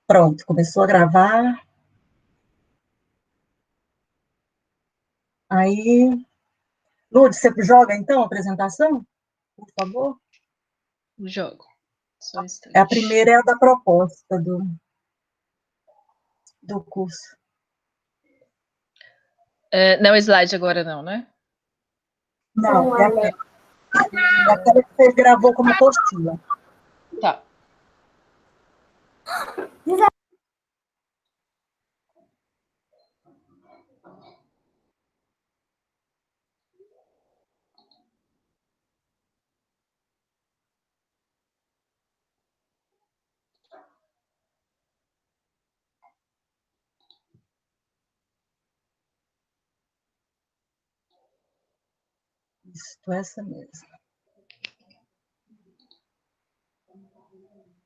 Pronto, começou a gravar. Aí, Lourdes, você joga então a apresentação, por favor? Jogo. Só um instante. A primeira é a da proposta do curso. Não, slide agora não, né? Não, é aquela que você gravou como apostila. Tá. Isso, essa mesmo.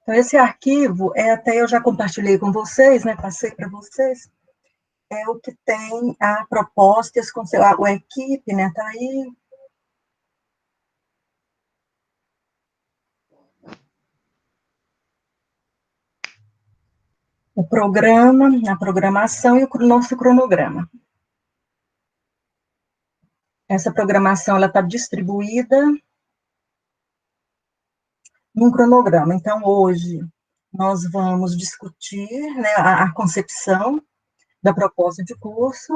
Então, esse arquivo, até eu já compartilhei com vocês, né, passei para vocês, é o que tem a proposta, a equipe, né, tá aí. O programa, a programação e o nosso cronograma. Essa programação, ela está distribuída num cronograma. Então, hoje, nós vamos discutir, né, a concepção da proposta de curso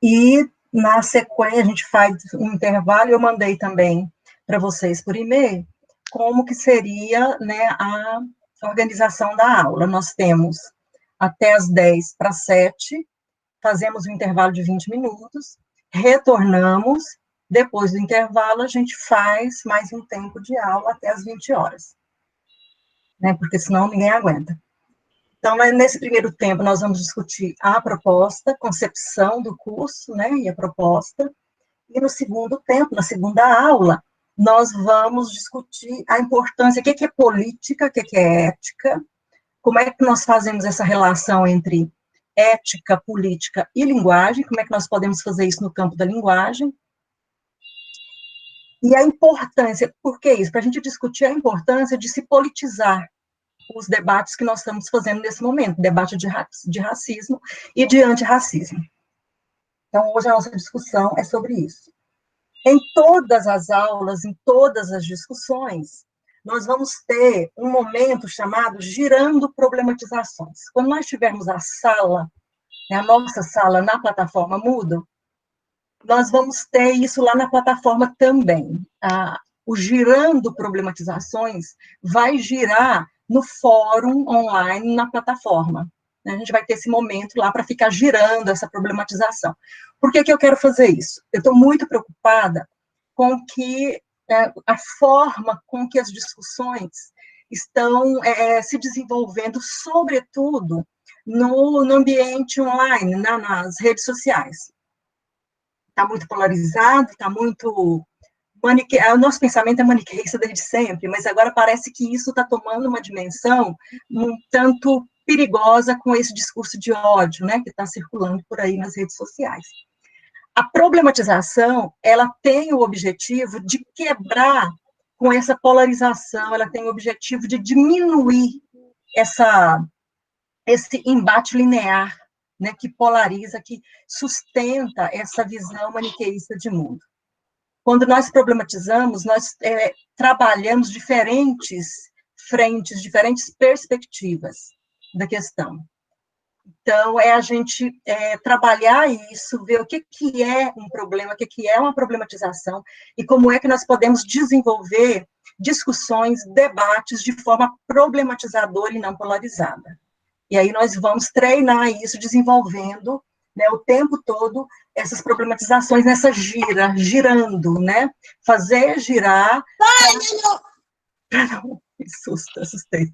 e, na sequência, a gente faz um intervalo, eu mandei também para vocês por e-mail, como que seria, né, a organização da aula. Nós temos até as 10:50, fazemos um intervalo de 20 minutos, retornamos, depois do intervalo, a gente faz mais um tempo de aula até as 20 horas, né, porque senão ninguém aguenta. Então, nesse primeiro tempo, nós vamos discutir a proposta, concepção do curso, né, e a proposta, e no segundo tempo, na segunda aula, nós vamos discutir a importância, o que é política, o que é ética, como é que nós fazemos essa relação entre ética, política e linguagem, como é que nós podemos fazer isso no campo da linguagem, e a importância, por que isso? Para a gente discutir a importância de se politizar os debates que nós estamos fazendo nesse momento, debate de racismo e de antirracismo. Então, hoje a nossa discussão é sobre isso. Em todas as aulas, em todas as discussões, nós vamos ter um momento chamado girando problematizações. Quando nós tivermos a sala, a nossa sala na plataforma Moodle, nós vamos ter isso lá na plataforma também. O girando problematizações vai girar no fórum online na plataforma. A gente vai ter esse momento lá para ficar girando essa problematização. Por que eu quero fazer isso? Eu estou muito preocupada com que a forma com que as discussões estão se desenvolvendo, sobretudo no ambiente online, nas redes sociais. Está muito polarizado, está muito... O nosso pensamento é maniqueísta desde sempre, mas agora parece que isso está tomando uma dimensão um tanto perigosa com esse discurso de ódio, né, que está circulando por aí nas redes sociais. A problematização, ela tem o objetivo de quebrar com essa polarização, ela tem o objetivo de diminuir esse embate linear, né, que polariza, que sustenta essa visão maniqueísta de mundo. Quando nós problematizamos, nós trabalhamos diferentes frentes, diferentes perspectivas da questão. Então, a gente trabalhar isso, ver o que é um problema, o que é uma problematização, e como é que nós podemos desenvolver discussões, debates de forma problematizadora e não polarizada. E aí nós vamos treinar isso, desenvolvendo, né, o tempo todo essas problematizações nessa girando, né? Fazer girar... Não, que susto, assustei.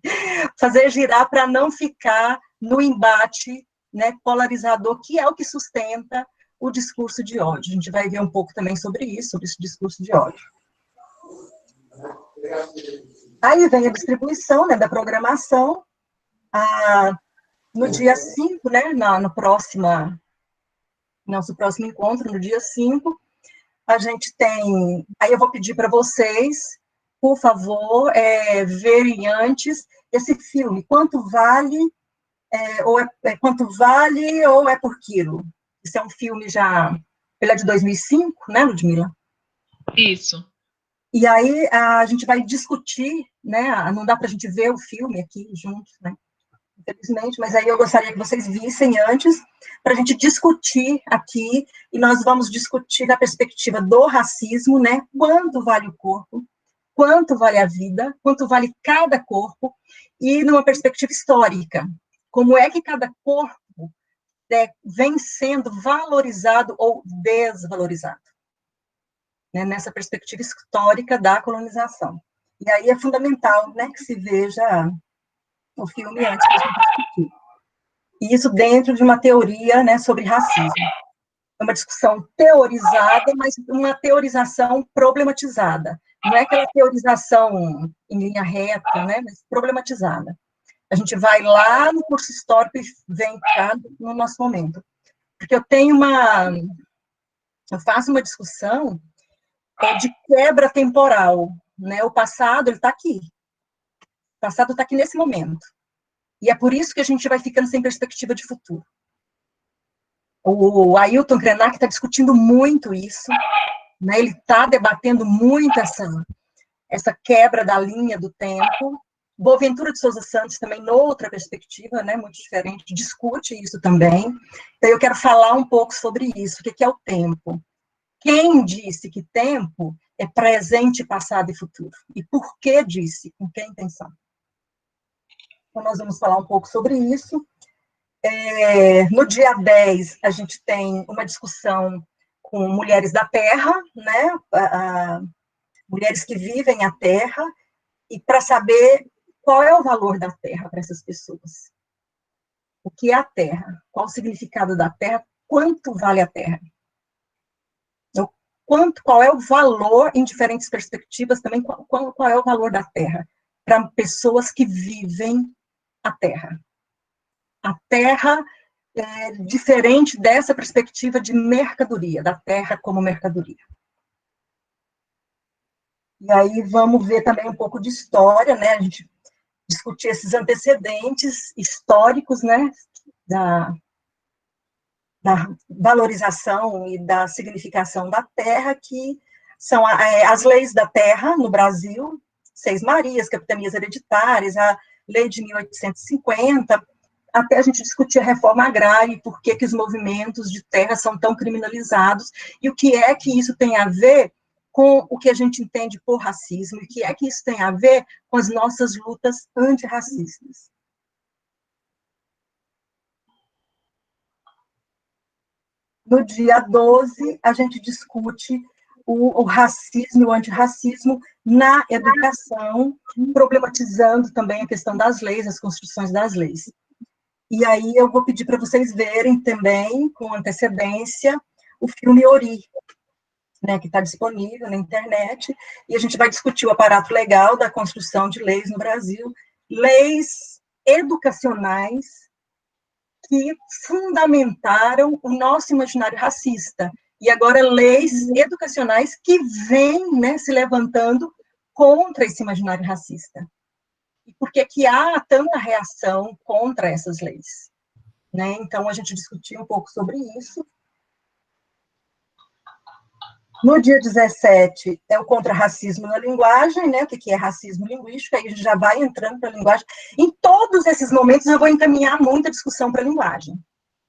Fazer girar para não ficar no embate, né, polarizador, que é o que sustenta o discurso de ódio. A gente vai ver um pouco também sobre isso, sobre esse discurso de ódio. Aí vem a distribuição, né, da programação. No dia 5, né, nosso próximo encontro, no dia 5, a gente tem... Aí eu vou pedir para vocês por favor, verem antes esse filme. Quanto vale, quanto vale ou é por quilo? Isso é um filme já, ele é de 2005, né, Ludmila? Isso. E aí a gente vai discutir, né, não dá para a gente ver o filme aqui juntos, né, infelizmente, mas aí eu gostaria que vocês vissem antes, para a gente discutir aqui, e nós vamos discutir da perspectiva do racismo, né, quanto vale o corpo, quanto vale a vida, quanto vale cada corpo, e numa perspectiva histórica, como é que cada corpo vem sendo valorizado ou desvalorizado, né, nessa perspectiva histórica da colonização. E aí é fundamental, né, que se veja o filme antes para a gente discutir. E isso dentro de uma teoria, né, sobre racismo. É uma discussão teorizada, mas uma teorização problematizada. Não é aquela teorização em linha reta, né, mas problematizada. A gente vai lá no curso histórico e vem cá no nosso momento. Porque eu faço uma discussão de quebra temporal, né? O passado, ele está aqui. O passado está aqui nesse momento. E é por isso que a gente vai ficando sem perspectiva de futuro. O Ailton Krenak está discutindo muito isso, né? Ele está debatendo muito essa quebra da linha do tempo. Boaventura de Souza Santos também, noutra perspectiva, né, muito diferente, discute isso também. Então, eu quero falar um pouco sobre isso, o que é o tempo. Quem disse que tempo é presente, passado e futuro? E por que disse? Com que intenção? Então, nós vamos falar um pouco sobre isso. No dia 10, a gente tem uma discussão com mulheres da Terra, né? Mulheres que vivem a Terra, e para saber qual é o valor da Terra para essas pessoas. O que é a Terra? Qual o significado da Terra? Quanto vale a Terra? Qual é o valor, em diferentes perspectivas também, qual é o valor da Terra para pessoas que vivem a Terra? A Terra é diferente dessa perspectiva de mercadoria, da Terra como mercadoria. E aí vamos ver também um pouco de história, né? A gente discutir esses antecedentes históricos, né? Da valorização e da significação da terra, que são as leis da terra no Brasil, Seis Marias, capitanias hereditárias, a lei de 1850, até a gente discutir a reforma agrária e por que os movimentos de terra são tão criminalizados, e o que é que isso tem a ver com o que a gente entende por racismo, e o que é que isso tem a ver com as nossas lutas antirracistas. No dia 12, a gente discute o racismo e o antirracismo na educação, problematizando também a questão das leis, as construções das leis. E aí eu vou pedir para vocês verem também, com antecedência, o filme Ori, né, que está disponível na internet, e a gente vai discutir o aparato legal da construção de leis no Brasil, leis educacionais que fundamentaram o nosso imaginário racista, e agora leis educacionais que vêm, né, se levantando contra esse imaginário racista. E por que há tanta reação contra essas leis? Né? Então, a gente discutiu um pouco sobre isso. No dia 17, é o contra-racismo na linguagem, né? O que é racismo linguístico, aí a gente já vai entrando para a linguagem. Em todos esses momentos, eu vou encaminhar muita discussão para a linguagem.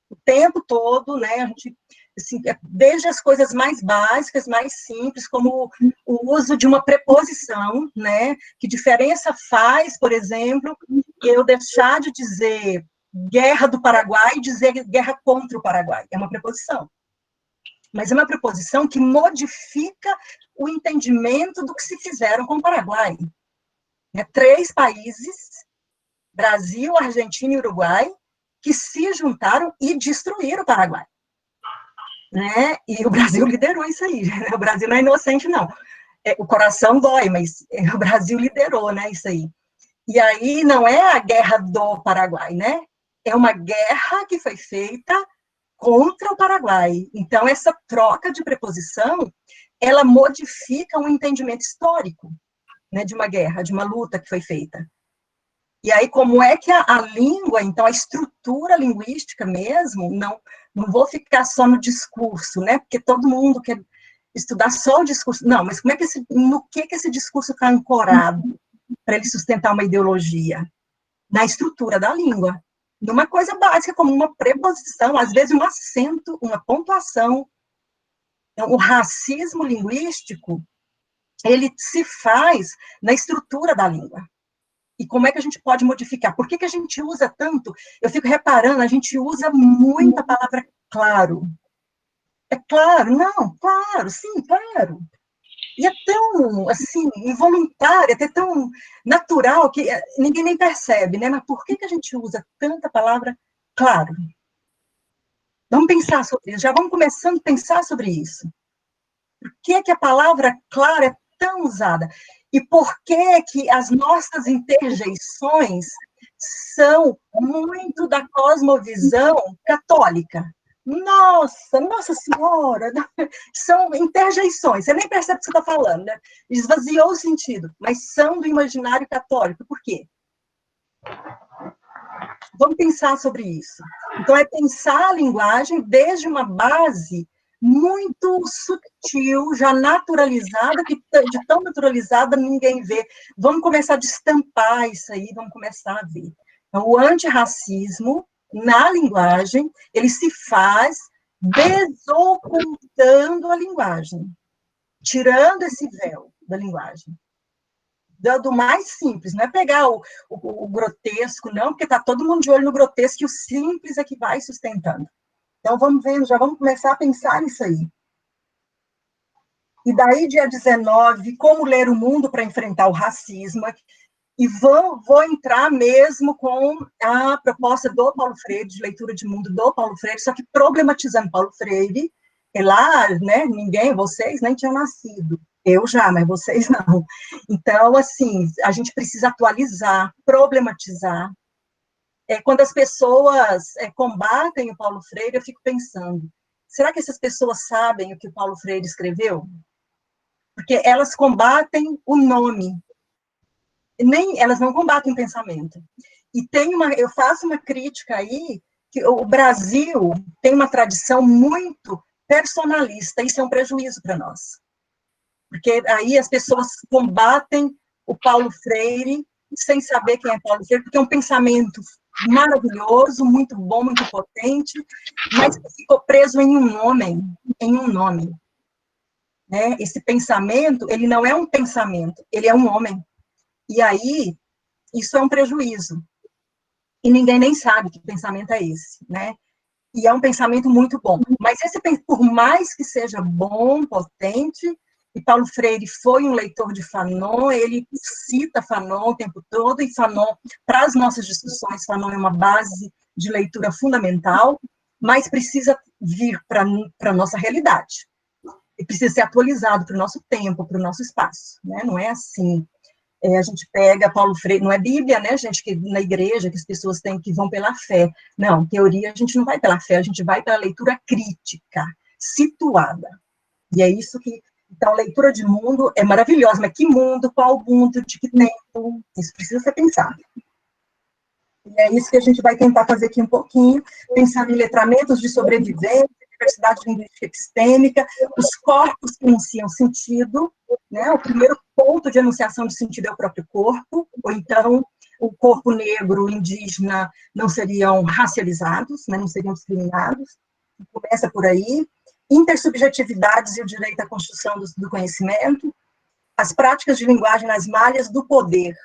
O tempo todo, né? A gente, assim, desde as coisas mais básicas, mais simples, como o uso de uma preposição, né? Que diferença faz, por exemplo, eu deixar de dizer guerra do Paraguai e dizer guerra contra o Paraguai. É uma preposição. Mas é uma preposição que modifica o entendimento do que se fizeram com o Paraguai. 3 países, Brasil, Argentina e Uruguai, que se juntaram e destruíram o Paraguai. Né? E o Brasil liderou isso aí. Né? O Brasil não é inocente, não. O coração dói, mas o Brasil liderou, né, isso aí. E aí não é a guerra do Paraguai, né? É uma guerra que foi feita contra o Paraguai. Então, essa troca de preposição, ela modifica um entendimento histórico. né, de uma guerra, de uma luta que foi feita. E aí, como é que a língua, então, a estrutura linguística mesmo, não vou ficar só no discurso, né, porque todo mundo quer estudar só o discurso. Não, mas como é que no que esse discurso está ancorado para ele sustentar uma ideologia? Na estrutura da língua. Numa coisa básica, como uma preposição, às vezes um acento, uma pontuação. Então, o racismo linguístico, ele se faz na estrutura da língua. E como é que a gente pode modificar? Por que a gente usa tanto? Eu fico reparando, a gente usa muito a palavra claro. É claro? Não, claro, sim, claro. E é tão, assim, involuntário, até tão natural, que ninguém nem percebe, né? Mas por que a gente usa tanta palavra claro? Vamos pensar sobre isso, já vamos começando a pensar sobre isso. Por que a palavra claro é tão usada? E por que as nossas interjeições são muito da cosmovisão católica? Nossa Senhora! São interjeições, você nem percebe o que você está falando, né? Esvaziou o sentido, mas são do imaginário católico. Por quê? Vamos pensar sobre isso. Então, é pensar a linguagem desde uma base muito sutil, já naturalizada, que de tão naturalizada ninguém vê. Vamos começar a destampar isso aí, vamos começar a ver. Então, o antirracismo, na linguagem, ele se faz desocultando a linguagem, tirando esse véu da linguagem. Do mais simples, não é pegar o grotesco, não, porque está todo mundo de olho no grotesco e o simples é que vai sustentando. Então, vamos vendo, já vamos começar a pensar nisso aí. E daí, dia 19, como ler o mundo para enfrentar o racismo, e vou entrar mesmo com a proposta do Paulo Freire, de leitura de mundo do Paulo Freire, só que problematizando Paulo Freire, e lá, né, vocês nem tinham nascido. Eu já, mas vocês não. Então, assim, a gente precisa atualizar, problematizar. Quando as pessoas combatem o Paulo Freire, eu fico pensando, será que essas pessoas sabem o que o Paulo Freire escreveu? Porque elas combatem o nome, elas não combatem o pensamento. E eu faço uma crítica aí, que o Brasil tem uma tradição muito personalista, isso é um prejuízo para nós. Porque aí as pessoas combatem o Paulo Freire sem saber quem é Paulo Freire, porque é um pensamento maravilhoso, muito bom, muito potente, mas ficou preso em um homem, em um nome. Né? Esse pensamento, ele não é um pensamento, ele é um homem. E aí, isso é um prejuízo. E ninguém nem sabe que pensamento é esse, né? E é um pensamento muito bom. Mas por mais que seja bom, potente, e Paulo Freire foi um leitor de Fanon, ele cita Fanon o tempo todo, e Fanon, para as nossas discussões, Fanon é uma base de leitura fundamental, mas precisa vir para a nossa realidade. E precisa ser atualizado para o nosso tempo, para o nosso espaço. Né? Não é assim. A gente pega Paulo Freire, não é Bíblia, né, gente, que na igreja que as pessoas têm que vão pela fé. Não, teoria a gente não vai pela fé, a gente vai pela leitura crítica, situada. E é isso que... Então, a leitura de mundo é maravilhosa, mas que mundo, qual mundo, de que tempo? Isso precisa ser pensado. E é isso que a gente vai tentar fazer aqui um pouquinho, pensando em letramentos de sobrevivência, diversidade linguística epistêmica, os corpos que enunciam sentido, né? O primeiro ponto de enunciação de sentido é o próprio corpo, ou então o corpo negro, indígena, não seriam racializados, né? Não seriam discriminados, começa por aí. Intersubjetividades e o direito à construção do conhecimento, as práticas de linguagem nas malhas do poder,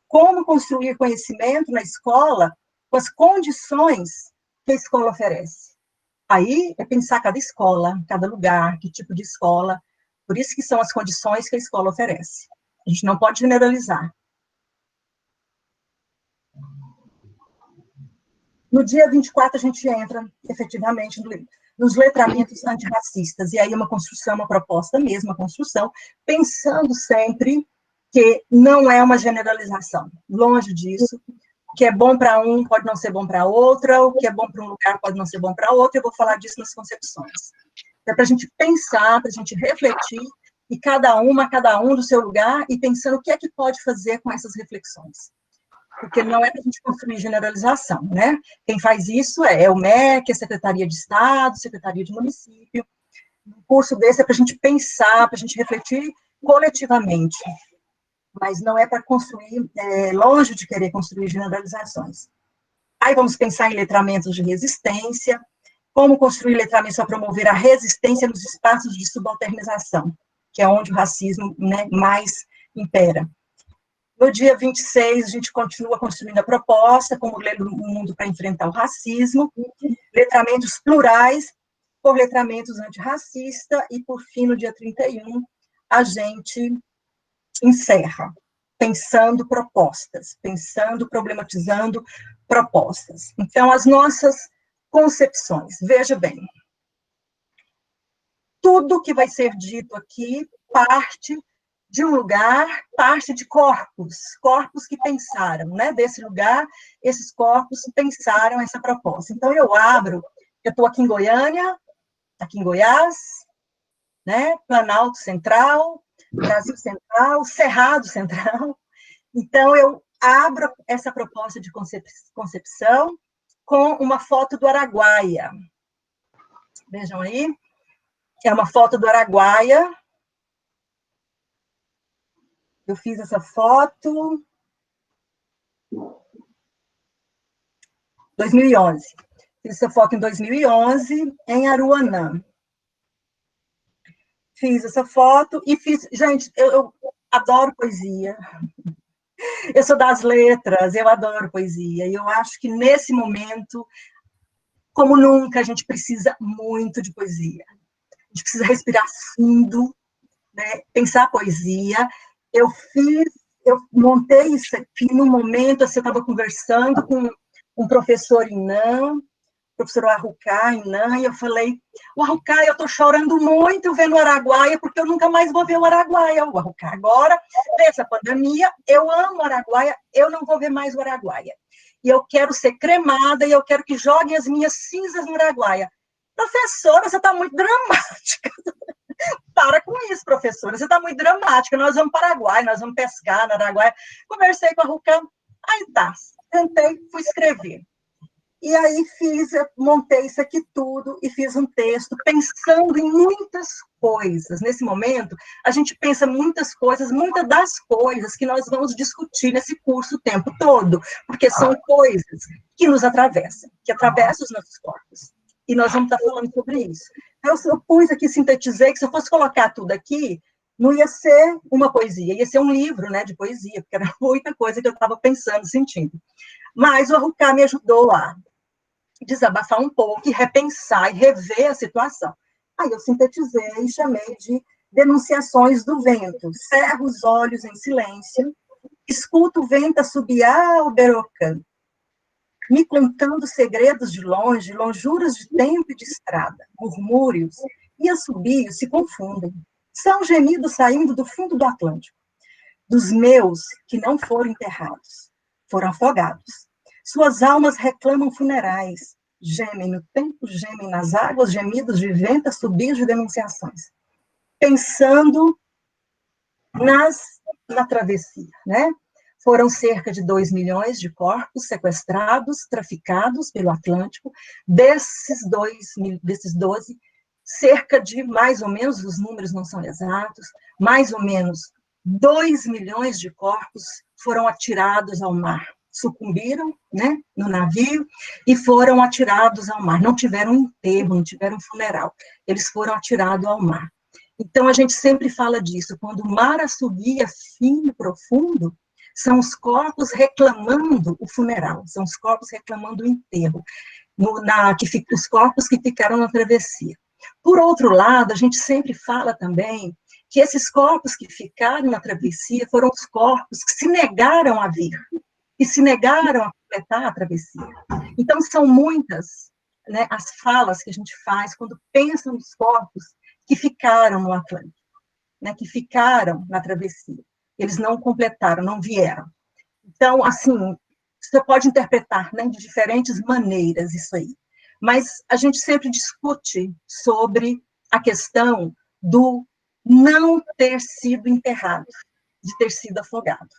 como construir conhecimento na escola com as condições que a escola oferece. Aí é pensar cada escola, cada lugar, que tipo de escola. Por isso que são as condições que a escola oferece. A gente não pode generalizar. No dia 24, a gente entra, efetivamente, nos letramentos antirracistas. E aí uma construção, uma proposta mesmo, uma construção, pensando sempre que não é uma generalização. Longe disso. O que é bom para um pode não ser bom para outra, o que é bom para um lugar pode não ser bom para outro, eu vou falar disso nas concepções. É para a gente pensar, para a gente refletir e cada um do seu lugar, e pensando o que é que pode fazer com essas reflexões. Porque não é para a gente construir generalização, né? Quem faz isso é o MEC, a Secretaria de Estado, Secretaria de Município. Um curso desse é para a gente pensar, para a gente refletir coletivamente, mas não é para construir, longe de querer construir generalizações. Aí vamos pensar em letramentos de resistência, como construir letramentos para promover a resistência nos espaços de subalternização, que é onde o racismo, né, mais impera. No dia 26, a gente continua construindo a proposta, como ler o mundo para enfrentar o racismo, letramentos plurais, por letramentos antirracista, e, por fim, no dia 31, a gente encerra, pensando propostas, pensando, problematizando propostas. Então, as nossas concepções, veja bem, tudo que vai ser dito aqui parte de um lugar, parte de corpos que pensaram, né, desse lugar, esses corpos pensaram essa proposta. Então, eu estou aqui em Goiânia, aqui em Goiás, né, Planalto Central, Brasil Central, Cerrado Central. Então, eu abro essa proposta de concepção com uma foto do Araguaia. Vejam aí, é uma foto do Araguaia. Eu fiz essa foto em 2011. Fiz essa foto em 2011, em Aruanã. Fiz essa foto e fiz... Gente, eu adoro poesia. Eu sou das letras, eu adoro poesia. E eu acho que, nesse momento, como nunca, a gente precisa muito de poesia. A gente precisa respirar fundo, né? Pensar a poesia. Eu montei isso aqui no momento, assim, eu estava conversando com um professor Inã, professor Arrucá, Inã, e eu falei, o Arrucá, eu estou chorando muito vendo o Araguaia, porque eu nunca mais vou ver o Araguaia. O Arrucá, agora, nessa pandemia, eu amo o Araguaia, eu não vou ver mais o Araguaia. E eu quero ser cremada, e eu quero que joguem as minhas cinzas no Araguaia. Professora, você está muito dramática. Para com isso, professora, você está muito dramática. Nós vamos para o Paraguai, nós vamos pescar no Araguaia. Conversei com a Arrucá, aí tá, tentei, fui escrever. E aí montei isso aqui tudo e fiz um texto pensando em muitas coisas. Nesse momento, a gente pensa muitas das coisas que nós vamos discutir nesse curso o tempo todo, porque são coisas que nos atravessam, que atravessam os nossos corpos. E nós vamos estar falando sobre isso. Então, eu pus aqui, sintetizei, que se eu fosse colocar tudo aqui, não ia ser uma poesia, ia ser um livro, né, de poesia, porque era muita coisa que eu estava pensando, sentindo. Mas o Arrucá me ajudou a desabafar um pouco e repensar e rever a situação. Aí eu sintetizei e chamei de denunciações do vento. Cerro os olhos em silêncio, escuto o vento assobiar o berocã, me contando segredos de longe, lonjuras de tempo e de estrada, murmúrios e assobios se confundem. São gemidos saindo do fundo do Atlântico, dos meus que não foram enterrados, foram afogados. Suas almas reclamam funerais, gemem no tempo, gemem nas águas, gemidos de vento, assobios de denunciações. Pensando na travessia, né? Foram cerca de 2 milhões de corpos sequestrados, traficados pelo Atlântico. Desses 12, cerca de, mais ou menos, os números não são exatos, mais ou menos 2 milhões de corpos foram atirados ao mar. Sucumbiram, né, no navio e foram atirados ao mar. Não tiveram enterro, não tiveram funeral. Eles foram atirados ao mar. Então, a gente sempre fala disso. Quando o mar assobia fino, profundo, são os corpos reclamando o funeral, são os corpos reclamando o enterro, os corpos que ficaram na travessia. Por outro lado, a gente sempre fala também que esses corpos que ficaram na travessia foram os corpos que se negaram a vir, que se negaram a completar a travessia. Então, são muitas, né, as falas que a gente faz quando pensa nos corpos que ficaram no Atlântico, né, que ficaram na travessia. Eles não completaram, não vieram. Então, assim, você pode interpretar, né, de diferentes maneiras isso aí. Mas a gente sempre discute sobre a questão do não ter sido enterrado, de ter sido afogado.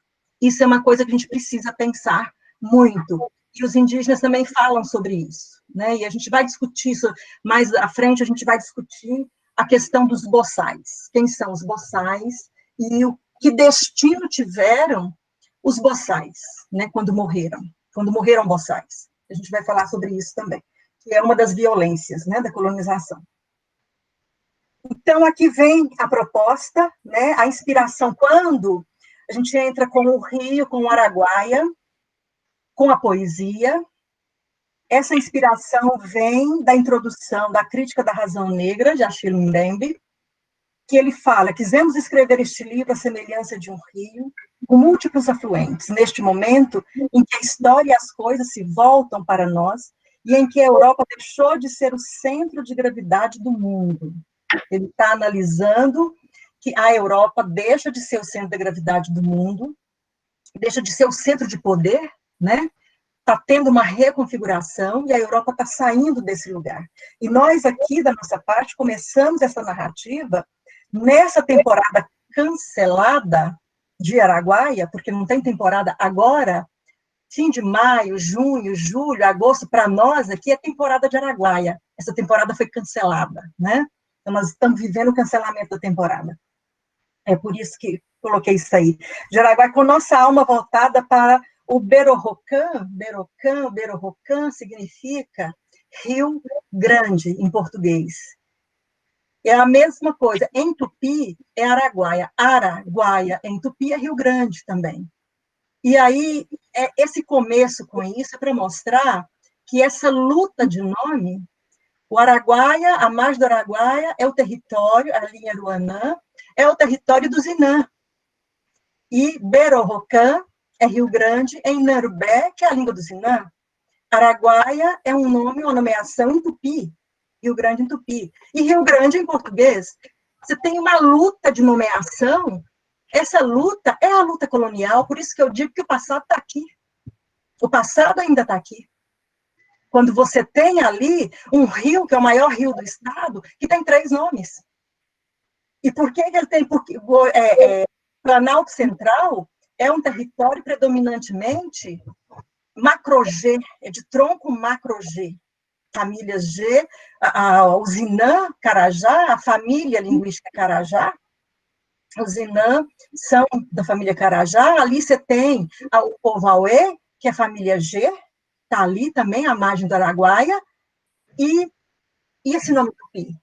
Isso é uma coisa que a gente precisa pensar muito. E os indígenas também falam sobre isso, né? E a gente vai discutir isso mais à frente, a gente vai discutir a questão dos boçais. Quem são os boçais e o que destino tiveram os boçais, né, quando morreram boçais. A gente vai falar sobre isso também, que é uma das violências, né, da colonização. Então, aqui vem a proposta, né, a inspiração, quando a gente entra com o rio, com o Araguaia, com a poesia. Essa inspiração vem da introdução da Crítica da Razão Negra, de Achille Mbembe, que ele fala: quisemos escrever este livro à semelhança de um rio, com múltiplos afluentes, neste momento em que a história e as coisas se voltam para nós, e em que a Europa deixou de ser o centro de gravidade do mundo. Ele está analisando que a Europa deixa de ser o centro da gravidade do mundo, deixa de ser o centro de poder, né? Está tendo uma reconfiguração e a Europa está saindo desse lugar. E nós aqui, da nossa parte, começamos essa narrativa nessa temporada cancelada de Araguaia, porque não tem temporada agora, fim de maio, junho, julho, agosto, para nós aqui é temporada de Araguaia. Essa temporada foi cancelada, né? Então, nós estamos vivendo o cancelamento da temporada. É por isso que coloquei isso aí. De Araguaia, com nossa alma voltada para o Berorocã. Berorocã significa Rio Grande, em português. É a mesma coisa. Em Tupi, é Araguaia. Araguaia, em Tupi, é Rio Grande também. E aí, esse começo com isso é para mostrar que essa luta de nome, o Araguaia, a margem do Araguaia, é o território, a linha Aruanã, é o território dos Inã. E Berorocã é Rio Grande, em Narubé, que é a língua dos Inã. Araguaia é um nome, uma nomeação em Tupi, Rio Grande em Tupi. E Rio Grande em português. Você tem uma luta de nomeação, essa luta é a luta colonial, por isso que eu digo que o passado está aqui. O passado ainda está aqui. Quando você tem ali um rio, que é o maior rio do estado, que tem 3 nomes. E por que ele tem? Porque Planalto Central é um território predominantemente macro-G, é de tronco macro-G. Família G, os Inã, Carajá, a família linguística Carajá, os Inã são da família Carajá, ali você tem o povo Auê, que é a família G, está ali também, à margem do Araguaia, e esse nome Tupi?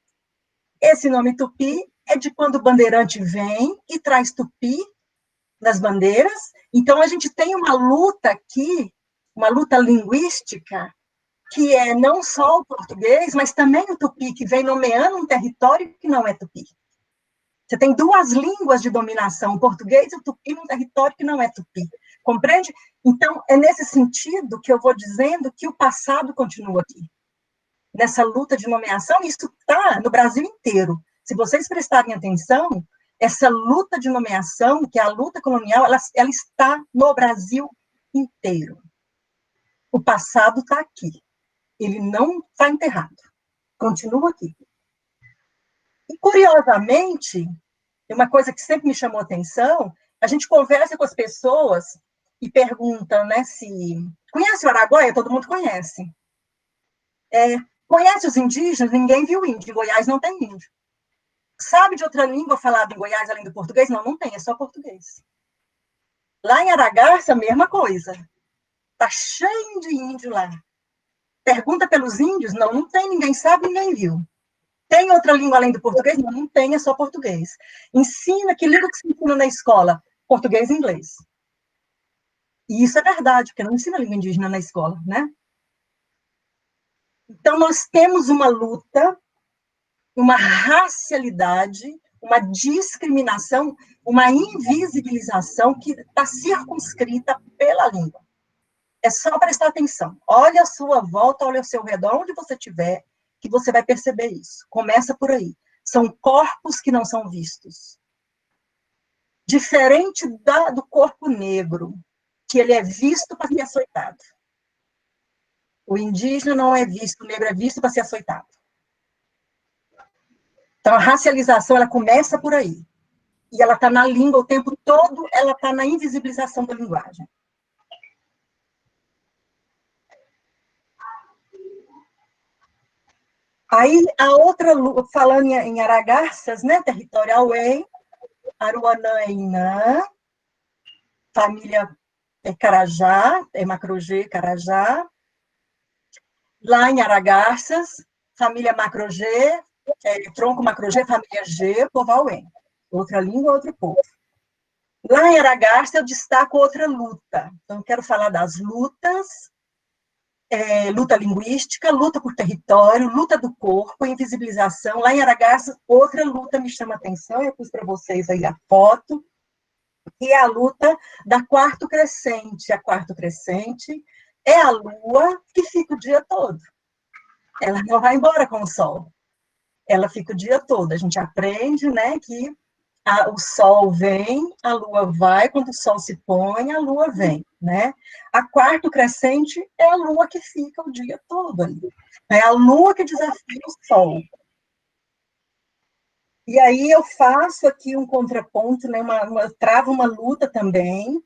Esse nome Tupi é de quando o bandeirante vem e traz Tupi nas bandeiras. Então, a gente tem uma luta aqui, uma luta linguística, que é não só o português, mas também o tupi, que vem nomeando um território que não é tupi. Você tem 2 línguas de dominação, o português e o tupi, num território que não é tupi. Compreende? Então, é nesse sentido que eu vou dizendo que o passado continua aqui. Nessa luta de nomeação, isso está no Brasil inteiro. Se vocês prestarem atenção, essa luta de nomeação, que é a luta colonial, ela está no Brasil inteiro. O passado está aqui. Ele não está enterrado. Continua aqui. E, curiosamente, uma coisa que sempre me chamou a atenção, a gente conversa com as pessoas e pergunta, né, se... Conhece o Araguaia? Todo mundo conhece. Conhece os indígenas? Ninguém viu índio. Em Goiás não tem índio. Sabe de outra língua falada em Goiás, além do português? Não, não tem, é só português. Lá em Aragarça, a mesma coisa. Está cheio de índio lá. Pergunta pelos índios? Não, não tem, ninguém sabe, ninguém viu. Tem outra língua além do português? Não, não tem, é só português. Ensina, que língua que se ensina na escola? Português e inglês. E isso é verdade, porque não ensina língua indígena na escola, né? Então, nós temos uma luta, uma racialidade, uma discriminação, uma invisibilização que está circunscrita pela língua. É só prestar atenção. Olha a sua volta, olha ao seu redor, onde você estiver, que você vai perceber isso. Começa por aí. São corpos que não são vistos. Diferente do corpo negro, que ele é visto para ser açoitado. O indígena não é visto, o negro é visto para ser açoitado. Então, a racialização, ela começa por aí. E ela está na língua o tempo todo, ela está na invisibilização da linguagem. Aí, a outra, falando em Aragarças, né, território Auém, Aruanã é Inã, família Carajá, Macrogê, Carajá. Lá em Aragarças, família Macrogê, tronco Macrogê, família G, povo Auém. Outra língua, outro povo. Lá em Aragarças, eu destaco outra luta. Então, quero falar das lutas, luta linguística, luta por território, luta do corpo, invisibilização. Lá em Aragarças, outra luta me chama a atenção, eu pus para vocês aí a foto, que é a luta da quarto crescente. A quarto crescente é a lua que fica o dia todo. Ela não vai embora com o sol. Ela fica o dia todo. A gente aprende, né, que o sol vem, a lua vai, quando o sol se põe, a lua vem, né? A quarto crescente é a lua que fica o dia todo ali. É a lua que desafia o sol. E aí eu faço aqui um contraponto, né, travo uma luta também,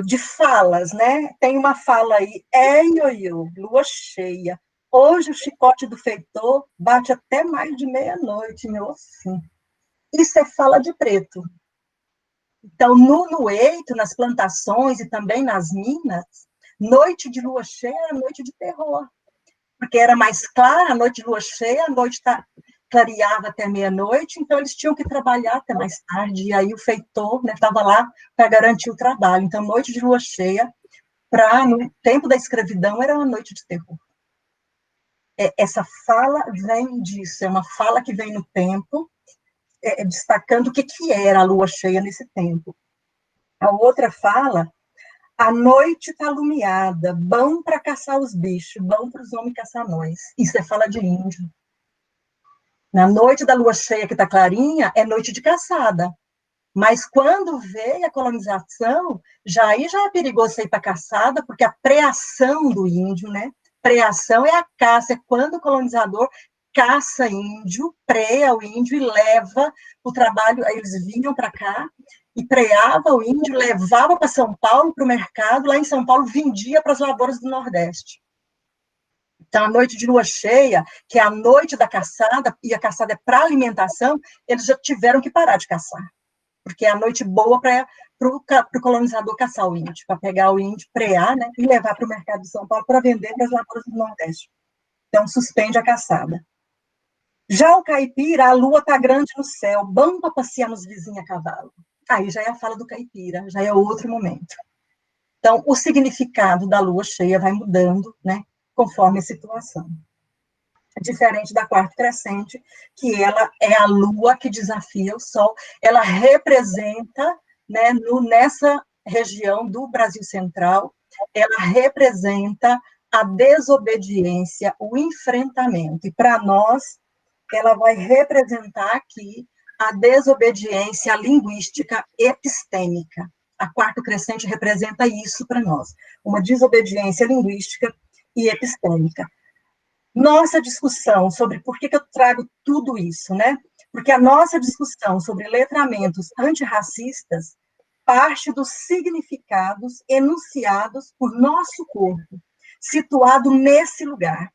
de falas, né? Tem uma fala aí, ioiô, lua cheia. Hoje o chicote do feitor bate até mais de meia-noite, meu assim. Isso é fala de preto. Então, no Eito, nas plantações e também nas minas, noite de lua cheia era noite de terror. Porque era mais clara, a noite de lua cheia, a noite clareava até meia-noite, então eles tinham que trabalhar até mais tarde, e aí o feitor estava lá para garantir o trabalho. Então, noite de lua cheia, no tempo da escravidão, era uma noite de terror. Essa fala vem disso, é uma fala que vem no tempo, destacando o que era a lua cheia nesse tempo. A outra fala, a noite está alumiada, bom para caçar os bichos, bom para os homens caçar nós. Isso é fala de índio. Na noite da lua cheia que está clarinha, é noite de caçada. Mas quando veio a colonização, já é perigoso ir para caçada, porque a preação do índio, né? Preação é a caça, é quando o colonizador caça índio, preia o índio e leva o trabalho, aí eles vinham para cá e preava o índio, levava para São Paulo, para o mercado, lá em São Paulo vendia para as lavouras do Nordeste. Então, a noite de lua cheia, que é a noite da caçada, e a caçada é para alimentação, eles já tiveram que parar de caçar, porque é a noite boa para o colonizador caçar o índio, para pegar o índio, prear, né, e levar para o mercado de São Paulo para vender para as lavouras do Nordeste. Então, suspende a caçada. Já o caipira, a lua está grande no céu, bom para passear nos vizinhos a cavalo. Aí já é a fala do caipira, já é outro momento. Então, o significado da lua cheia vai mudando, né, conforme a situação. Diferente da quarta crescente, que ela é a lua que desafia o sol, ela representa, né, nessa região do Brasil Central, ela representa a desobediência, o enfrentamento. E para nós, ela vai representar aqui a desobediência linguística epistêmica. A quarta crescente representa isso para nós, uma desobediência linguística e epistêmica. Nossa discussão sobre por que eu trago tudo isso, né? Porque a nossa discussão sobre letramentos antirracistas parte dos significados enunciados por nosso corpo, situado nesse lugar,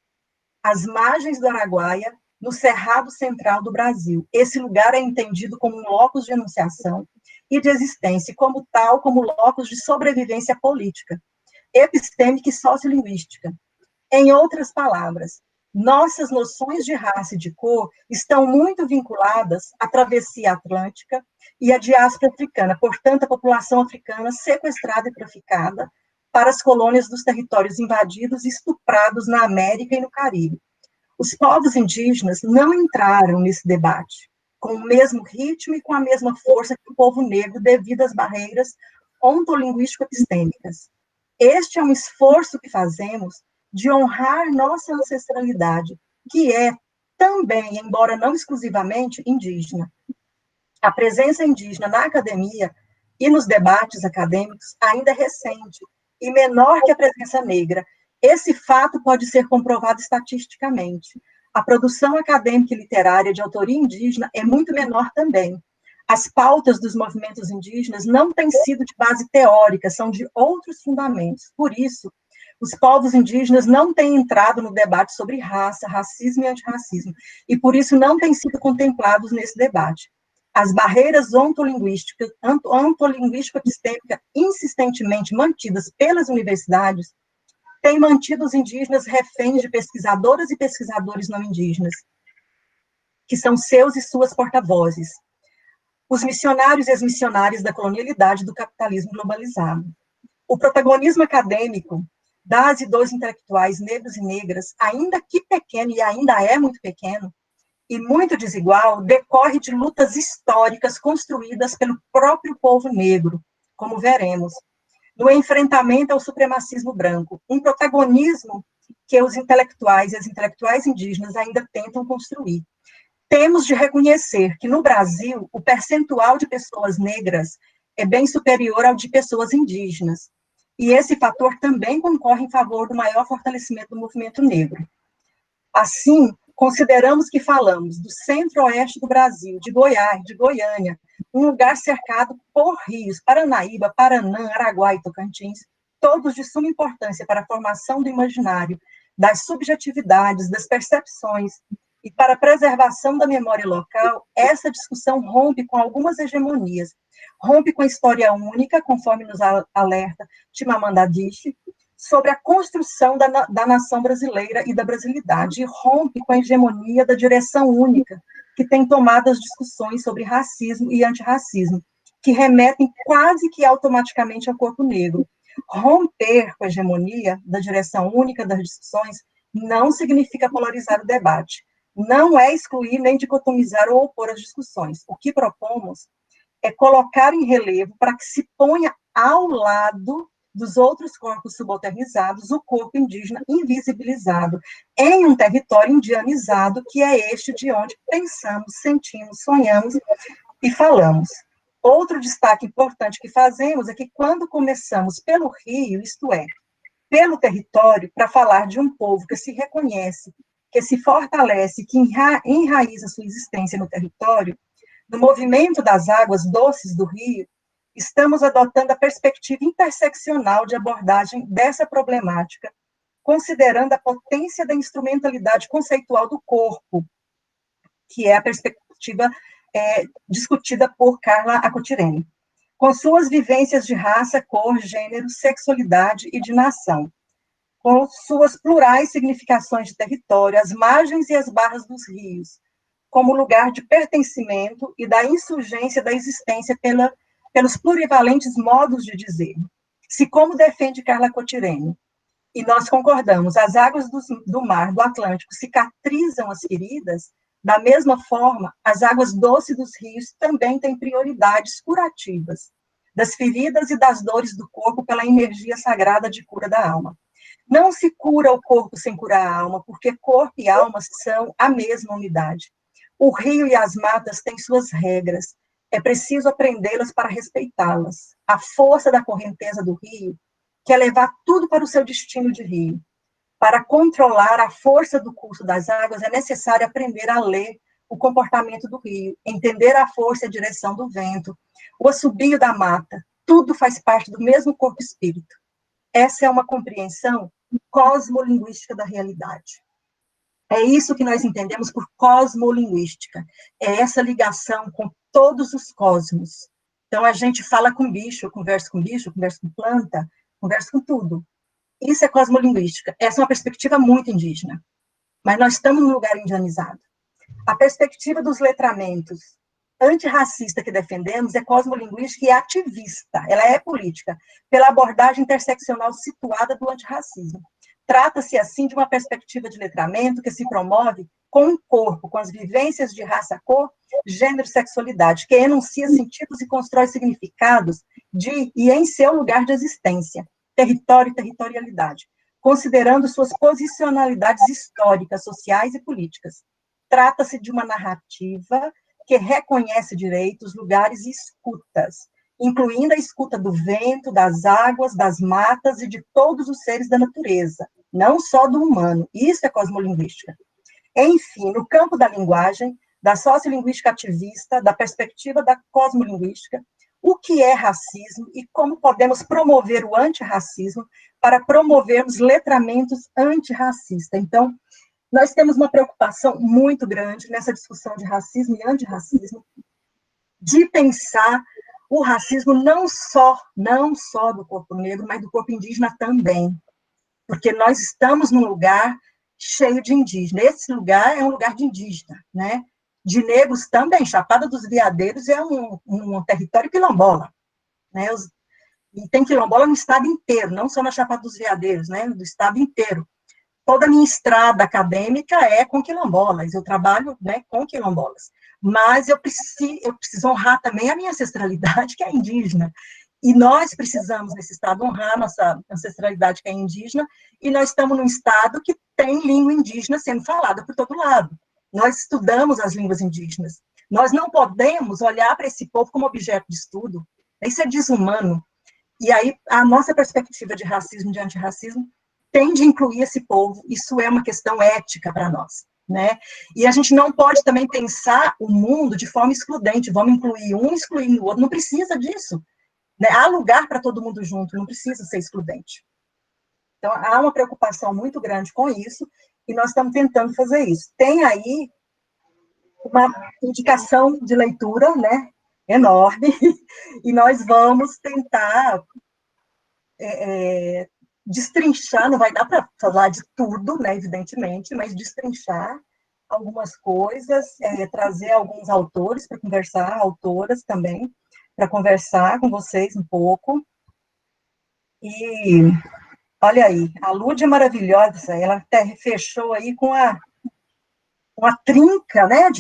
às margens do Araguaia, no Cerrado Central do Brasil. Esse lugar é entendido como um locus de enunciação e de existência, e como tal, como locus de sobrevivência política, epistêmica e sociolinguística. Em outras palavras, nossas noções de raça e de cor estão muito vinculadas à travessia atlântica e à diáspora africana, portanto, a população africana sequestrada e traficada para as colônias dos territórios invadidos e estuprados na América e no Caribe. Os povos indígenas não entraram nesse debate com o mesmo ritmo e com a mesma força que o povo negro devido às barreiras ontolinguístico-epistêmicas. Este é um esforço que fazemos de honrar nossa ancestralidade, que é também, embora não exclusivamente, indígena. A presença indígena na academia e nos debates acadêmicos ainda é recente e menor que a presença negra. Esse fato pode ser comprovado estatisticamente. A produção acadêmica e literária de autoria indígena é muito menor também. As pautas dos movimentos indígenas não têm sido de base teórica, são de outros fundamentos. Por isso, os povos indígenas não têm entrado no debate sobre raça, racismo e antirracismo, e por isso não têm sido contemplados nesse debate. As barreiras ontolingüístico-epistêmicas insistentemente mantidas pelas universidades têm mantido os indígenas reféns de pesquisadoras e pesquisadores não indígenas, que são seus e suas porta-vozes, os missionários e as missionárias da colonialidade do capitalismo globalizado. O protagonismo acadêmico das e dos intelectuais negros e negras, ainda que pequeno, e ainda é muito pequeno, e muito desigual, decorre de lutas históricas construídas pelo próprio povo negro, como veremos, no enfrentamento ao supremacismo branco, um protagonismo que os intelectuais e as intelectuais indígenas ainda tentam construir. Temos de reconhecer que, no Brasil, o percentual de pessoas negras é bem superior ao de pessoas indígenas, e esse fator também concorre em favor do maior fortalecimento do movimento negro. Assim, consideramos que falamos do centro-oeste do Brasil, de Goiás, de Goiânia, um lugar cercado por rios, Paranaíba, Paranã, Araguaia e Tocantins, todos de suma importância para a formação do imaginário, das subjetividades, das percepções, e para a preservação da memória local, essa discussão rompe com algumas hegemonias, rompe com a história única, conforme nos alerta Chimamanda Adichie, sobre a construção da nação brasileira e da brasilidade, e rompe com a hegemonia da direção única, que tem tomado as discussões sobre racismo e antirracismo, que remetem quase que automaticamente ao corpo negro. Romper com a hegemonia da direção única das discussões não significa polarizar o debate, não é excluir nem dicotomizar ou opor as discussões. O que propomos é colocar em relevo para que se ponha ao lado dos outros corpos subalternizados o corpo indígena invisibilizado em um território indianizado, que é este de onde pensamos, sentimos, sonhamos e falamos. Outro destaque importante que fazemos é que quando começamos pelo Rio, isto é, pelo território, para falar de um povo que se reconhece, que se fortalece, que enraiza sua existência no território, no movimento das águas doces do Rio, estamos adotando a perspectiva interseccional de abordagem dessa problemática, considerando a potência da instrumentalidade conceitual do corpo, que é a perspectiva discutida por Carla Acotirene, com suas vivências de raça, cor, gênero, sexualidade e de nação, com suas plurais significações de território, as margens e as barras dos rios, como lugar de pertencimento e da insurgência da existência pelos plurivalentes modos de dizer. Se, como defende Carla Cotirene, e nós concordamos, as águas do mar, do Atlântico, cicatrizam as feridas, da mesma forma, as águas doces dos rios também têm prioridades curativas, das feridas e das dores do corpo pela energia sagrada de cura da alma. Não se cura o corpo sem curar a alma, porque corpo e alma são a mesma unidade. O rio e as matas têm suas regras, é preciso aprendê-las para respeitá-las. A força da correnteza do rio quer levar tudo para o seu destino de rio. Para controlar a força do curso das águas, é necessário aprender a ler o comportamento do rio, entender a força e a direção do vento, o assobio da mata, tudo faz parte do mesmo corpo-espírito. Essa é uma compreensão cosmolinguística da realidade. É isso que nós entendemos por cosmolinguística, é essa ligação com todos os cosmos. Então, a gente fala com bicho, eu converso com bicho, eu converso com planta, converso com tudo. Isso é cosmolinguística. Essa é uma perspectiva muito indígena. Mas nós estamos num lugar indianizado. A perspectiva dos letramentos antirracista que defendemos é cosmolinguística e ativista. Ela é política, pela abordagem interseccional situada do antirracismo. Trata-se, assim, de uma perspectiva de letramento que se promove com o corpo, com as vivências de raça, cor, gênero e sexualidade, que enuncia sentidos e constrói significados de e em seu lugar de existência, território e territorialidade, considerando suas posicionalidades históricas, sociais e políticas. Trata-se de uma narrativa que reconhece direitos, lugares e escutas, incluindo a escuta do vento, das águas, das matas e de todos os seres da natureza, não só do humano. Isso é cosmolinguística. Enfim, no campo da linguagem, da sociolinguística ativista, da perspectiva da cosmolinguística, o que é racismo e como podemos promover o antirracismo para promovermos letramentos antirracistas. Então, nós temos uma preocupação muito grande nessa discussão de racismo e antirracismo, de pensar o racismo não só do corpo negro, mas do corpo indígena também, porque nós estamos num lugar cheio de indígenas. Esse lugar é um lugar de indígena, né? De negros também. Chapada dos Veadeiros é um território quilombola, né? E tem quilombola no estado inteiro, não só na Chapada dos Veadeiros, né? Do estado inteiro. Toda a minha estrada acadêmica é com quilombolas, eu trabalho, né, com quilombolas. Mas eu preciso honrar também a minha ancestralidade, que é indígena. E nós precisamos, nesse estado, honrar a nossa ancestralidade, que é indígena, e nós estamos num estado que tem língua indígena sendo falada por todo lado. Nós estudamos as línguas indígenas. Nós não podemos olhar para esse povo como objeto de estudo. Isso é desumano. E aí, a nossa perspectiva de racismo, de antirracismo, tem de incluir esse povo. Isso é uma questão ética para nós, né? E a gente não pode também pensar o mundo de forma excludente. Vamos incluir um, excluindo o outro. Não precisa disso. Né? Há lugar para todo mundo junto, não precisa ser excludente. Então, há uma preocupação muito grande com isso, e nós estamos tentando fazer isso. Tem aí uma indicação de leitura, né, enorme, e nós vamos tentar destrinchar, não vai dar para falar de tudo, né, evidentemente, mas destrinchar algumas coisas, trazer alguns autores para conversar, autoras também, para conversar com vocês um pouco. E olha aí, a Lúdia é maravilhosa, ela até fechou aí com uma trinca, né,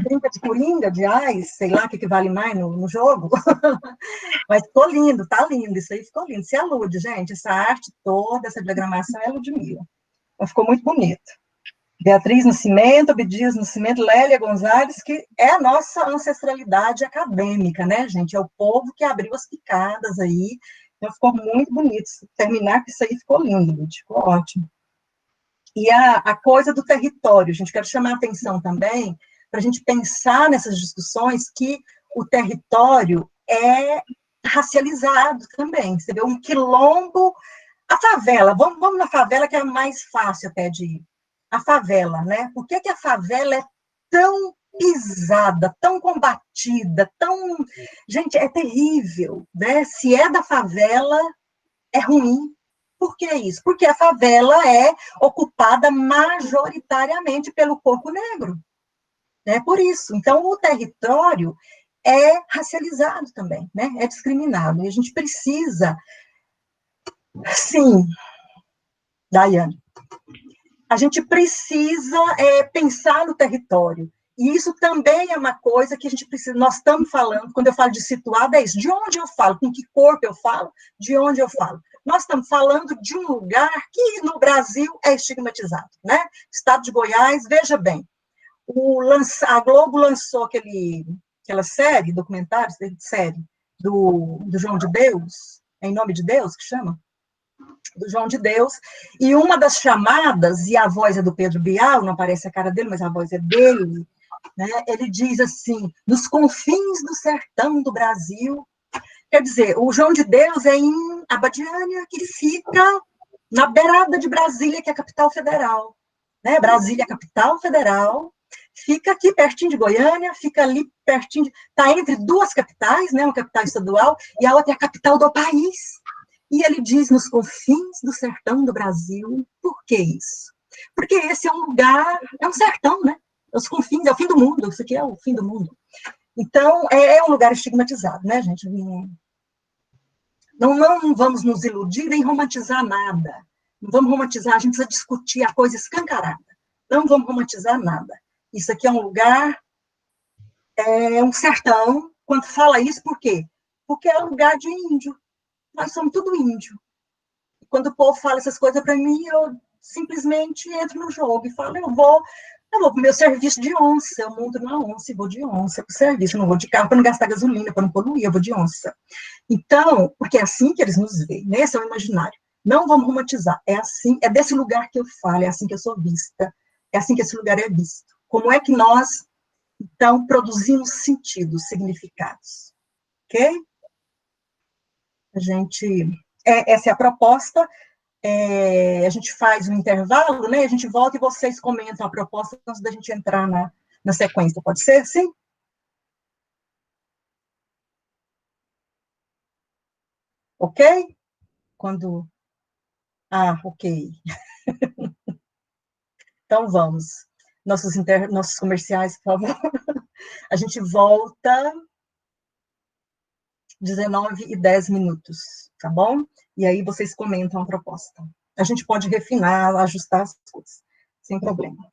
trinca de coringa, de ais, sei lá o que vale mais no jogo. Mas ficou lindo, tá lindo, isso aí ficou lindo. Se é Lúdia, gente, essa arte toda, essa diagramação é Ludmilla. Mas ficou muito bonito. Beatriz Nascimento, Abdias Nascimento, Lélia Gonzalez, que é a nossa ancestralidade acadêmica, né, gente? É o povo que abriu as picadas aí. Então, ficou muito bonito. Terminar com isso aí ficou lindo, Lúdia, ficou ótimo. E a coisa do território, gente, quero chamar a atenção também, para a gente pensar nessas discussões, que o território é racializado também. Você vê um quilombo, a favela, vamos na favela, que é mais fácil até de ir. A favela, né? Por que a favela é tão pisada, tão combatida, tão... Gente, é terrível, né? Se é da favela, é ruim. Por que isso? Porque a favela é ocupada majoritariamente pelo corpo negro. É por isso. Então, o território é racializado também, né? É discriminado. E a gente precisa... Sim, Daiane. A gente precisa pensar no território. E isso também é uma coisa que a gente precisa, nós estamos falando, quando eu falo de situado, é isso, de onde eu falo, com que corpo eu falo, de onde eu falo. Nós estamos falando de um lugar que no Brasil é estigmatizado, né? Estado de Goiás, veja bem, a Globo lançou aquela série, documentário, série, do João de Deus, Em Nome de Deus, que chama? Do João de Deus, e uma das chamadas, e a voz é do Pedro Bial, não aparece a cara dele, mas a voz é dele, né? Ele diz assim, nos confins do sertão do Brasil, quer dizer, o João de Deus é em Abadiânia, que fica na beirada de Brasília, que é a capital federal, né? Brasília é a capital federal, fica aqui pertinho de Goiânia, fica ali pertinho, está entre duas capitais, né? Uma capital estadual, e a outra é a capital do país. E ele diz, nos confins do sertão do Brasil, por que isso? Porque esse é um lugar, é um sertão, né? Os confins, é o fim do mundo, isso aqui é o fim do mundo. Então, é um lugar estigmatizado, né, gente? Não vamos nos iludir nem romantizar nada. Não vamos romantizar, a gente precisa discutir a coisa escancarada. Não vamos romantizar nada. Isso aqui é um lugar, é um sertão. Quando fala isso, por quê? Porque é um lugar de índio. Nós somos tudo índio. E quando o povo fala essas coisas para mim, eu simplesmente entro no jogo e falo, eu vou para o meu serviço de onça, eu monto numa onça e vou de onça para o serviço, eu não vou de carro para não gastar gasolina, para não poluir, eu vou de onça. Então, porque é assim que eles nos veem, né? Esse é o imaginário. Não vamos romantizar, é assim, é desse lugar que eu falo, é assim que eu sou vista, É assim que esse lugar é visto. Como é que nós, então, produzimos sentidos, significados? Ok? Essa é a proposta. A gente faz um intervalo, né? A gente volta e vocês comentam a proposta antes da gente entrar na sequência. Pode ser, sim? Ok? Quando... ok. Então, vamos. Nossos comerciais, por favor. A gente volta 19h10, tá bom? E aí vocês comentam a proposta. A gente pode refinar, ajustar as coisas, sem problema.